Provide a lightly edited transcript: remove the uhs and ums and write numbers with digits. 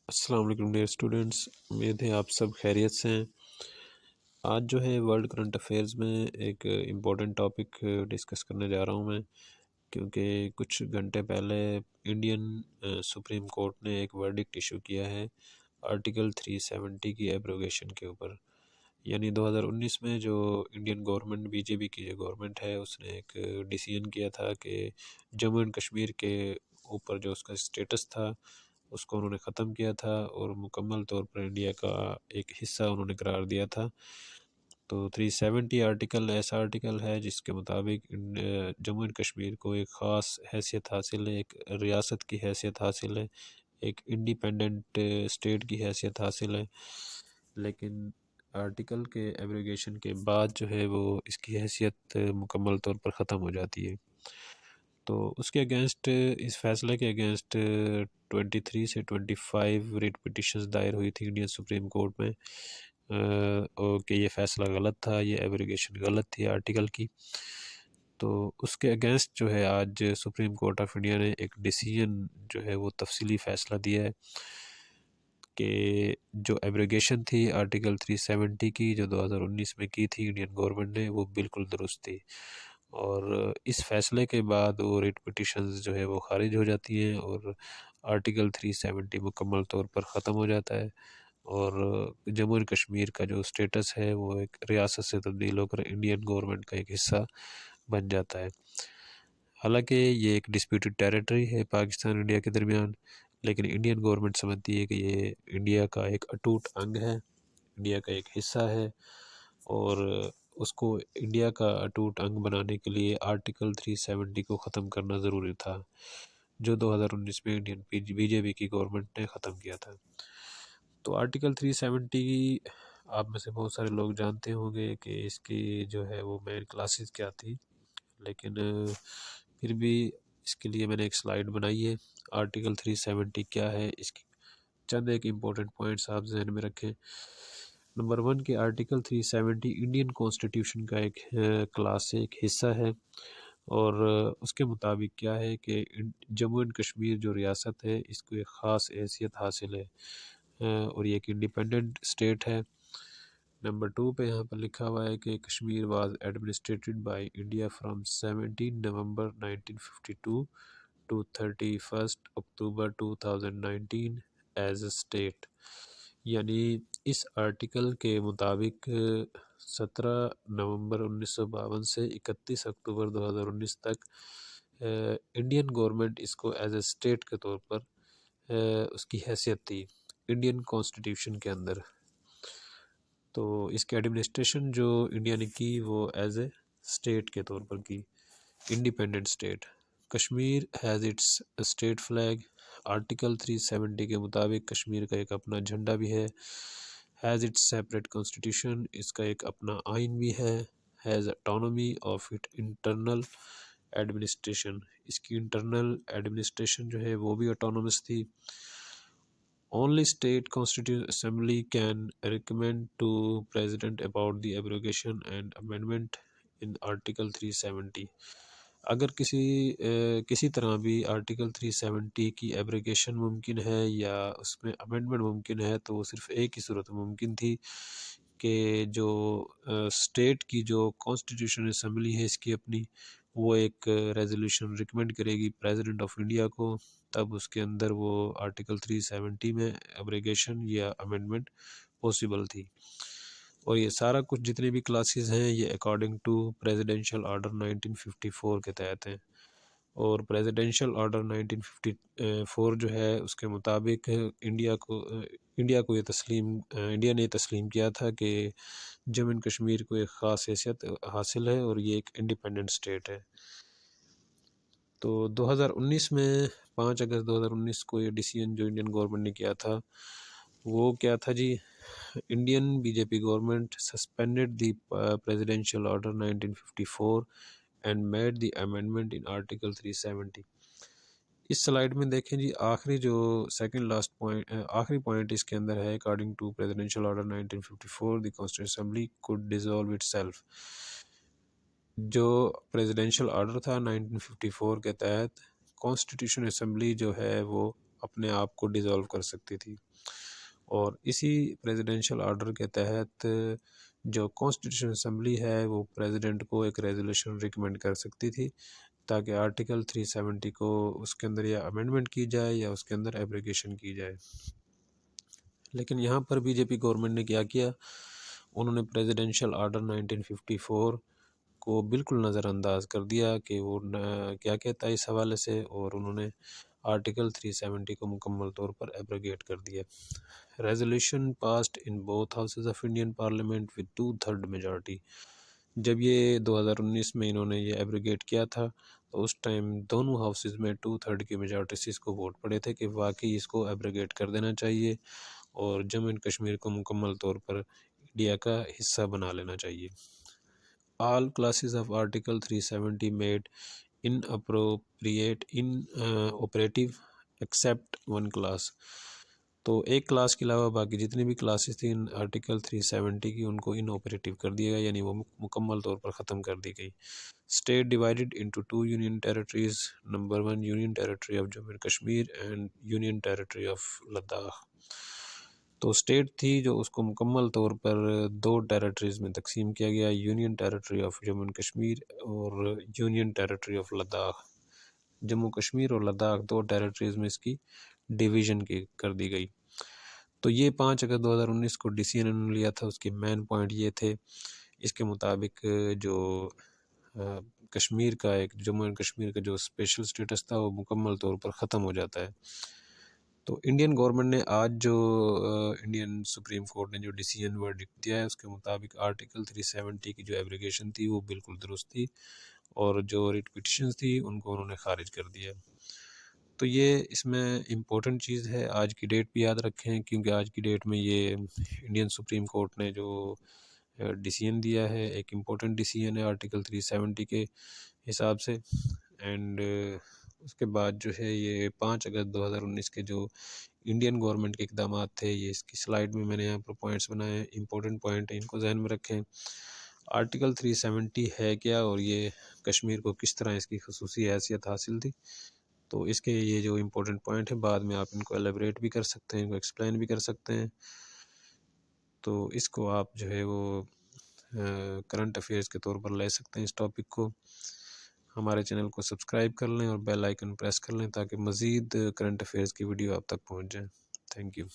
السلام علیکم dear students, امید ہے آپ سب خیریت سے ہیں۔ آج جو ہے ورلڈ کرنٹ افیئرز میں ایک امپورٹنٹ ٹاپک ڈسکس کرنے جا رہا ہوں میں، کیونکہ کچھ گھنٹے پہلے انڈین سپریم کورٹ نے ایک ورڈکٹ ایشو کیا ہے آرٹیکل 370 کی ایبروگیشن کے اوپر۔ یعنی 2019 میں جو انڈین گورنمنٹ بی جے پی کی جو گورنمنٹ ہے اس نے ایک ڈیسیژن کیا تھا کہ جموں اینڈ کشمیر کے اوپر جو اس کا اسٹیٹس تھا اس کو انہوں نے ختم کیا تھا اور مکمل طور پر انڈیا کا ایک حصہ انہوں نے قرار دیا تھا۔ تو 370 آرٹیکل ایسا آرٹیکل ہے جس کے مطابق جموں اینڈ کشمیر کو ایک خاص حیثیت حاصل ہے، ایک ریاست کی حیثیت حاصل ہے، ایک انڈیپینڈنٹ اسٹیٹ کی حیثیت حاصل ہے، لیکن آرٹیکل کے ایبریگیشن کے بعد جو ہے وہ اس کی حیثیت مکمل طور پر ختم ہو جاتی ہے۔ تو اس کے اگینسٹ، اس فیصلے کے اگینسٹ 23 سے 25 ریٹ پٹیشنز دائر ہوئی تھی انڈین سپریم کورٹ میں کہ یہ فیصلہ غلط تھا، یہ ایبریگیشن غلط تھی آرٹیکل کی۔ تو اس کے اگینسٹ جو ہے آج سپریم کورٹ آف انڈیا نے ایک ڈیسیژن جو ہے وہ تفصیلی فیصلہ دیا ہے کہ جو ایبریگیشن تھی آرٹیکل 370 کی جو 2019 میں کی تھی انڈین گورنمنٹ نے، وہ بالکل درست تھی، اور اس فیصلے کے بعد وہ ریٹ پٹیشنز جو ہے وہ خارج ہو جاتی ہیں اور آرٹیکل 370 مکمل طور پر ختم ہو جاتا ہے، اور جموں اینڈ کشمیر کا جو اسٹیٹس ہے وہ ایک ریاست سے تبدیل ہو کر انڈین گورنمنٹ کا ایک حصہ بن جاتا ہے۔ حالانکہ یہ ایک ڈسپیوٹڈ ٹیریٹری ہے پاکستان انڈیا کے درمیان، لیکن انڈین گورنمنٹ سمجھتی ہے کہ یہ انڈیا کا ایک اٹوٹ انگ ہے، انڈیا کا ایک حصہ ہے، اور اس کو انڈیا کا اٹوٹ انگ بنانے کے لیے آرٹیکل 370 کو ختم کرنا ضروری تھا، جو 2019 میں انڈین بی جے پی کی گورنمنٹ نے ختم کیا تھا۔ تو آرٹیکل 370 آپ میں سے بہت سارے لوگ جانتے ہوں گے کہ اس کی جو ہے وہ مین کلاسز کیا تھی، لیکن پھر بھی اس کے لیے میں نے ایک سلائیڈ بنائی ہے۔ آرٹیکل 370 کیا ہے، اس کی چند ایک امپورٹنٹ پوائنٹس آپ ذہن میں رکھیں۔ نمبر 1 کہ آرٹیکل 370 انڈین کانسٹیٹیوشن کا ایک کلاس سے ایک حصہ ہے، اور اس کے مطابق کیا ہے کہ جموں اینڈ کشمیر جو ریاست ہے اس کو ایک خاص حیثیت حاصل ہے، اور یہ ایک انڈیپینڈنٹ اسٹیٹ ہے۔ نمبر 2 پہ یہاں پر لکھا ہوا ہے کہ Kashmir was administered by India from 17 November 1952 to 31 October 2019 as a state. یعنی اس آرٹیکل کے مطابق 17 نومبر 1952 سے 31 اکتوبر 2019 تک انڈین گورنمنٹ اس کو ایز اے اسٹیٹ کے طور پر اس کی حیثیت تھی انڈین کانسٹیٹیوشن کے اندر۔ تو اس کی ایڈمنسٹریشن جو انڈیا نے کی وہ ایز اے اسٹیٹ کے طور پر کی، independent state. Kashmir has its state flag. Article 370 کے مطابق کشمیر کا ایک اپنا جھنڈا بھی ہے۔ ہیز اٹس سیپریٹ کانسٹیٹیوشن، اس کا ایک اپنا آئین بھی ہے۔ Has autonomy of it internal administration, اس کی انٹرنل ایڈمنسٹریشن جو ہے وہ بھی اٹانومس تھی۔ Only state constituent assembly can recommend to president about the abrogation and amendment in article 370۔ اگر کسی طرح بھی آرٹیکل 370 کی ایبریگیشن ممکن ہے یا اس میں امینڈمنٹ ممکن ہے تو وہ صرف ایک ہی صورت ممکن تھی کہ جو اسٹیٹ کی جو کانسٹیٹیوشن اسمبلی ہے اس کی اپنی، وہ ایک ریزولوشن ریکمینڈ کرے گی پریزیڈنٹ آف انڈیا کو، تب اس کے اندر وہ آرٹیکل 370 میں ایبریگیشن یا امینڈمنٹ پاسبل تھی۔ اور یہ سارا کچھ جتنے بھی کلاسز ہیں یہ اکارڈنگ ٹو پریزیڈینشیل آرڈر 1954 کے تحت ہیں، اور پریزیڈینشیل آرڈر 1954 جو ہے اس کے مطابق انڈیا نے یہ تسلیم کیا تھا کہ جموں اینڈ کشمیر کو ایک خاص حیثیت حاصل ہے اور یہ ایک انڈیپینڈنٹ اسٹیٹ ہے۔ تو 2019 میں 5 اگست 2019 کو یہ ڈیسیژن جو انڈین گورنمنٹ نے کیا تھا وہ کیا تھا جی، Indian B J P government suspended the presidential order 1954 and made the amendment in article 370۔ اس سلائیڈ میں دیکھیں جی، آخری جو سیکنڈ لاسٹ پوائنٹ، آخری پوائنٹ اس کے اندر ہے according to presidential order 1954 the constitution assembly could dissolve itself. جو پریزیڈینشیل آرڈر تھا 1954 کے تحت کانسٹیٹیوشن اسمبلی جو ہے وہ اپنے آپ کو ڈیزالو کر سکتی تھی، اور اسی پریزیڈنشل آرڈر کے تحت جو کانسٹیٹیوشن اسمبلی ہے وہ پریزیڈنٹ کو ایک ریزولوشن ریکمینڈ کر سکتی تھی تاکہ آرٹیکل 370 کو اس کے اندر یا امینڈمنٹ کی جائے یا اس کے اندر ایبریگیشن کی جائے۔ لیکن یہاں پر بی جے پی گورنمنٹ نے کیا انہوں نے پریزیڈنشل آرڈر 1954 کو بالکل نظر انداز کر دیا کہ وہ کیا کہتا ہے اس حوالے سے، اور انہوں نے آرٹیکل 370 کو مکمل طور پر ایبروگیٹ کر دیا۔ Resolution passed in both houses of Indian parliament with 2/3 majority. جب یہ 2019 میں انہوں نے یہ ایبروگیٹ کیا تھا تو اس ٹائم دونوں ہاؤسز میں 2/3 کی میجارٹی سے اس کو ووٹ پڑے تھے کہ واقعی اس کو ایبروگیٹ کر دینا چاہیے اور جموں اینڈ کشمیر کو مکمل طور پر انڈیا کا حصہ بنا لینا چاہیے۔ All classes of article 370 made operative except one class۔ تو ایک کلاس کے علاوہ باقی جتنی بھی کلاسز تھیں آرٹیکل 370 کی ان کو ان آپریٹیو کر دیا گیا، یعنی وہ مکمل طور پر ختم کر دی گئی۔ State divided into 2 union territories, number 1 union territory of Jammu and Kashmir and union territory of Ladakh. تو اسٹیٹ تھی جو اس کو مکمل طور پر 2 ٹیریٹریز میں تقسیم کیا گیا، union territory of Jammu and Kashmir اور union territory of Ladakh. Jammu Kashmir اور لداخ 2 ٹیریٹریز میں اس کی ڈیویژن کر دی گئی۔ تو یہ 5 اگست 2019 کو ڈیسیژن انہوں نے لیا تھا، اس کے مین پوائنٹ یہ تھے۔ اس کے مطابق جو کشمیر کا ایک جموں اینڈ کشمیر کا جو اسپیشل سٹیٹس تھا وہ مکمل طور پر ختم ہو جاتا ہے۔ تو انڈین گورنمنٹ نے آج جو انڈین سپریم کورٹ نے جو ڈیسیژن ورڈکٹ دیا ہے اس کے مطابق آرٹیکل 370 کی جو ایبریگیشن تھی وہ بالکل درست تھی، اور جو ریٹ پٹیشنز تھی ان کو انہوں نے خارج کر دیا۔ تو یہ اس میں امپورٹنٹ چیز ہے، آج کی ڈیٹ بھی یاد رکھیں کیونکہ آج کی ڈیٹ میں یہ انڈین سپریم کورٹ نے جو ڈیسیژن دیا ہے ایک امپورٹنٹ ڈیسیژن ہے آرٹیکل 370 کے حساب سے۔ اینڈ اس کے بعد جو ہے یہ 5 اگست 2019 کے جو انڈین گورنمنٹ کے اقدامات تھے یہ اس کی سلائیڈ میں نے یہاں پر پوائنٹس بنائے ہیں، امپورٹنٹ پوائنٹ ہیں، ان کو ذہن میں رکھیں۔ آرٹیکل 370 ہے کیا اور یہ کشمیر کو کس طرح اس کی خصوصی حیثیت حاصل تھی، تو اس کے یہ جو امپورٹنٹ پوائنٹ ہے بعد میں آپ ان کو ایلیبریٹ بھی کر سکتے ہیں، ان کو ایکسپلین بھی کر سکتے ہیں۔ تو اس کو آپ جو ہے وہ کرنٹ افیئرز کے طور پر لے سکتے ہیں اس ٹاپک کو۔ ہمارے چینل کو سبسکرائب کر لیں اور بیل آئیکن پریس کر لیں تاکہ مزید کرنٹ افیئرز کی ویڈیو آپ تک پہنچ جائیں۔ Thank you.